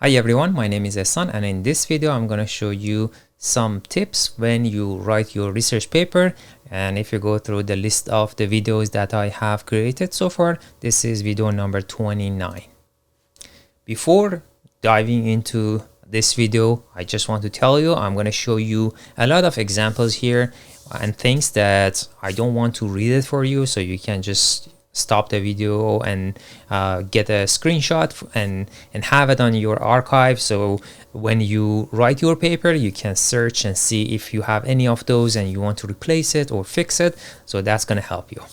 Hi everyone, my name is Ehsan, and in this video I'm going to show you some tips when you write your research paper. And if you go through the list of the videos that I have created so far, this is video number 29. Before diving into this video, I just want to tell you I'm going to show you a lot of examples here and things that I don't want to read it for you, so you can just stop the video and get a screenshot and have it on your archive, so when you write your paper you can search and see if you have any of those and you want to replace it or fix it. So that's going to help you.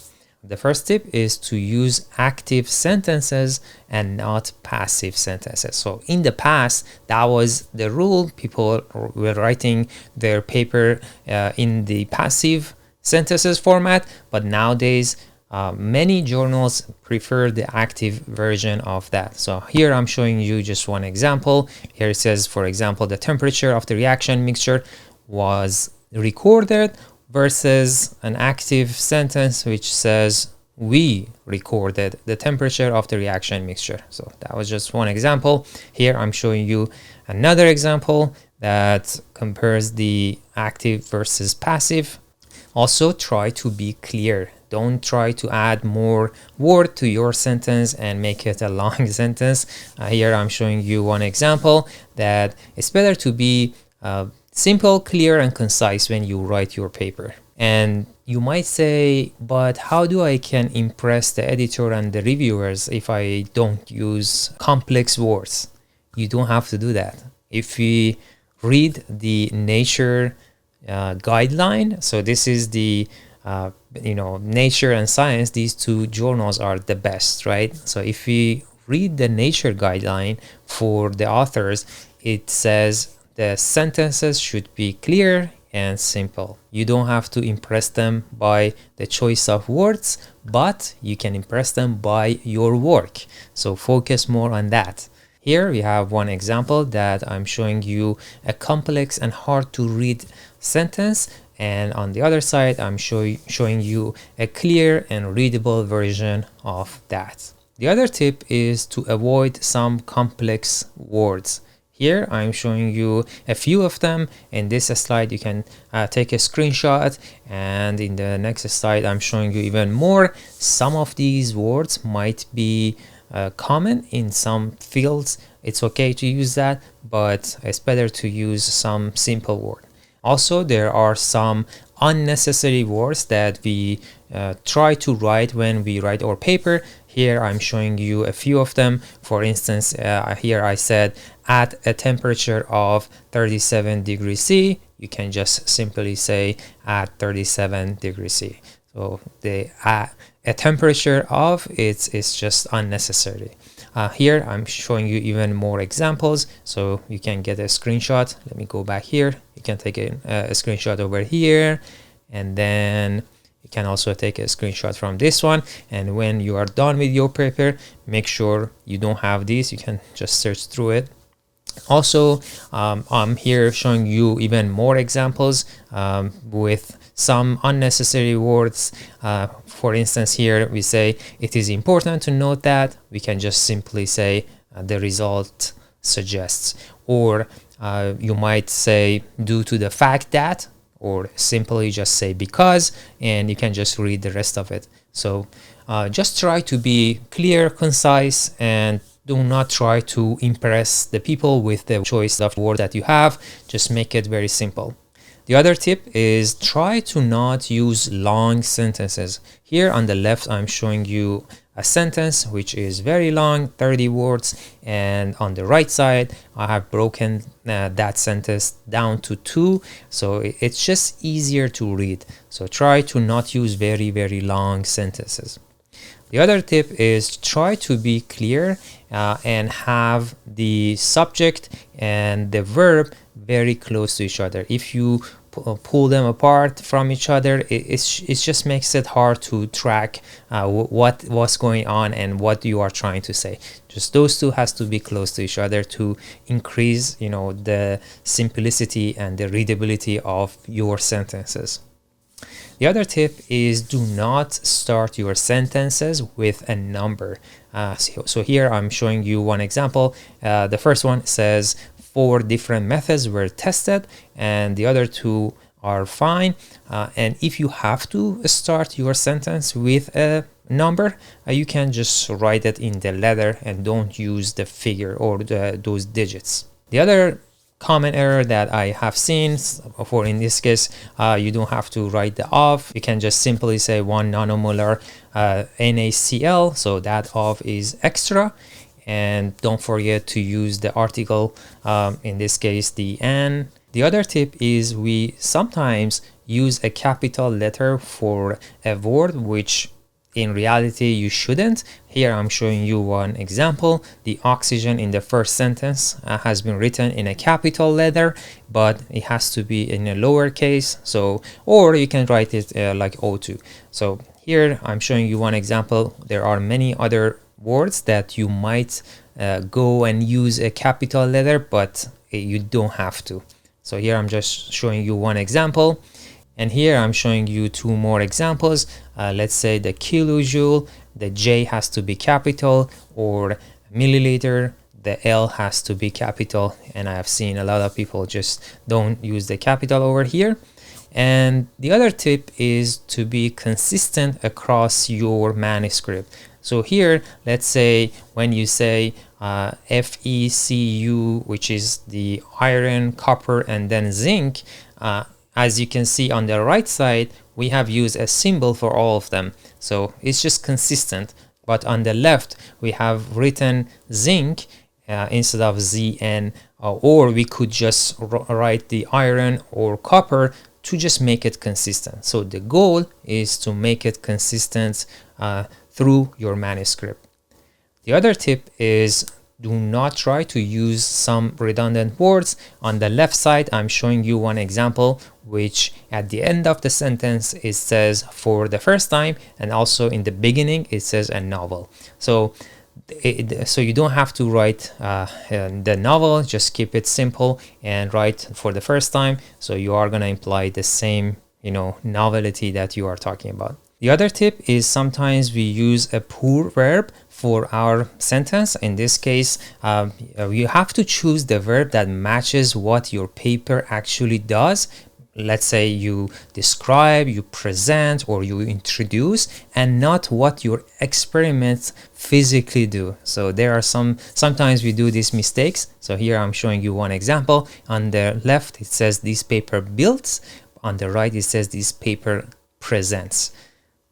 The first tip is to use active sentences and not passive sentences. So in the past, that was the rule. People were writing their paper in the passive sentences format, but nowadays many journals prefer the active version of that. So here I'm showing you just one example. Here it says, for example, the temperature of the reaction mixture was recorded, versus an active sentence which says we recorded the temperature of the reaction mixture. So that was just one example. Here I'm showing you another example that compares the active versus passive. Also, try to be clear. Don't try to add more word to your sentence and make it a long sentence. Here I'm showing you one example that it's better to be simple, clear, and concise when you write your paper. And you might say, but how do I can impress the editor and the reviewers if I don't use complex words? You don't have to do that. If we read the Nature guideline, so this is the Nature and Science, these two journals are the best, right? So if we read the Nature guideline for the authors, it says the sentences should be clear and simple. You don't have to impress them by the choice of words, but you can impress them by your work. So focus more on that. Here we have one example that I'm showing you a complex and hard to read sentence, and on the other side I'm showing you a clear and readable version of that. The other tip is to avoid some complex words. Here I'm showing you a few of them. In this slide you can take a screenshot, and in the next slide I'm showing you even more. Some of these words might be common in some fields. It's okay to use that, but it's better to use some simple word. Also, there are some unnecessary words that we try to write when we write our paper. Here I'm showing you a few of them. For instance, here I said at a temperature of 37 degrees C. You can just simply say at 37 degrees C. So the a temperature of it's just unnecessary. Here I'm showing you even more examples, so you can get a screenshot. Let me go back here. You can take a screenshot over here, and then you can also take a screenshot from this one. And when you are done with your paper, make sure you don't have these. You can just search through it. Also, I'm here showing you even more examples with some unnecessary words. For instance, here we say it is important to note that. We can just simply say the result suggests, or you might say due to the fact that, or simply just say because, and you can just read the rest of it. So just try to be clear, concise, and do not try to impress the people with the choice of word that you have. Just make it very simple. The other tip is try to not use long sentences. Here on the left, I'm showing you a sentence which is very long, 30 words, and on the right side, I have broken that sentence down to 2, so it's just easier to read. So try to not use very, very long sentences. The other tip is try to be clear and have the subject and the verb very close to each other. If you pull them apart from each other, it just makes it hard to track what's going on and what you are trying to say. Just those two has to be close to each other to increase the simplicity and the readability of your sentences. The other tip is do not start your sentences with a number. So here I'm showing you one example. The first one says 4 different methods were tested and the other 2 are fine. And if you have to start your sentence with a number, you can just write it in the letter and don't use the figure or those digits. The other common error that I have seen, for in this case, you don't have to write the of. You can just simply say 1 nanomolar NaCl, so that of is extra. And don't forget to use the article, in this case the N. The other tip is we sometimes use a capital letter for a word which in reality you shouldn't. Here I'm showing you one example. The oxygen in the first sentence has been written in a capital letter, but it has to be in a lowercase. So, or you can write it like O2. So here I'm showing you one example. There are many other words that you might go and use a capital letter, but you don't have to. So here I'm just showing you one example. And here I'm showing you 2 more examples. Let's say the kilojoule, the J has to be capital, or milliliter, the L has to be capital. And I have seen a lot of people just don't use the capital over here. And the other tip is to be consistent across your manuscript. So here, let's say when you say FeCu, which is the iron, copper, and then zinc, as you can see on the right side, we have used a symbol for all of them. So it's just consistent. But on the left, we have written zinc instead of Zn, or we could just write the iron or copper to just make it consistent. So the goal is to make it consistent through your manuscript. The other tip is do not try to use some redundant words. On the left side, I'm showing you one example, which at the end of the sentence, it says for the first time, and also in the beginning, it says a novel. So you don't have to write the novel, just keep it simple and write for the first time. So you are going to imply the same, novelty that you are talking about. The other tip is sometimes we use a poor verb for our sentence. In this case, you have to choose the verb that matches what your paper actually does. Let's say you describe, you present, or you introduce, and not what your experiments physically do. So there are sometimes we do these mistakes. So here I'm showing you one example. On the left, it says this paper builds. On the right, it says this paper presents.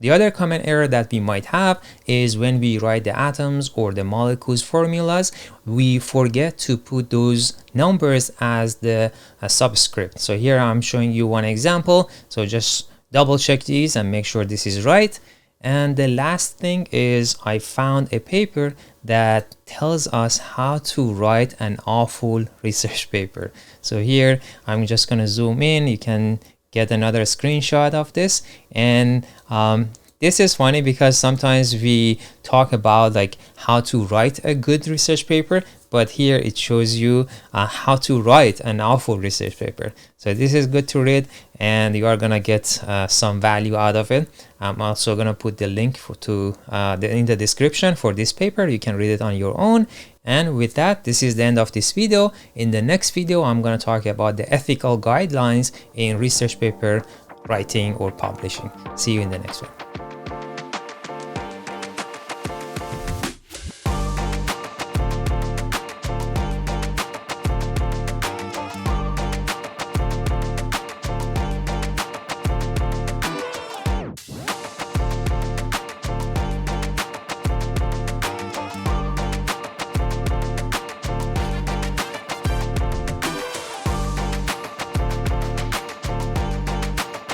The other common error that we might have is when we write the atoms or the molecules formulas, we forget to put those numbers as the subscript. So here I'm showing you one example. So just double check these and make sure this is right. And the last thing is I found a paper that tells us how to write an awful research paper. So here I'm just going to zoom in. You can get another screenshot of this, and this is funny because sometimes we talk about like how to write a good research paper, but here it shows you how to write an awful research paper. So this is good to read and you are gonna get some value out of it. I'm also gonna put the link in the description for this paper. You can read it on your own. And with that, this is the end of this video. In the next video, I'm going to talk about the ethical guidelines in research paper writing or publishing. See you in the next one.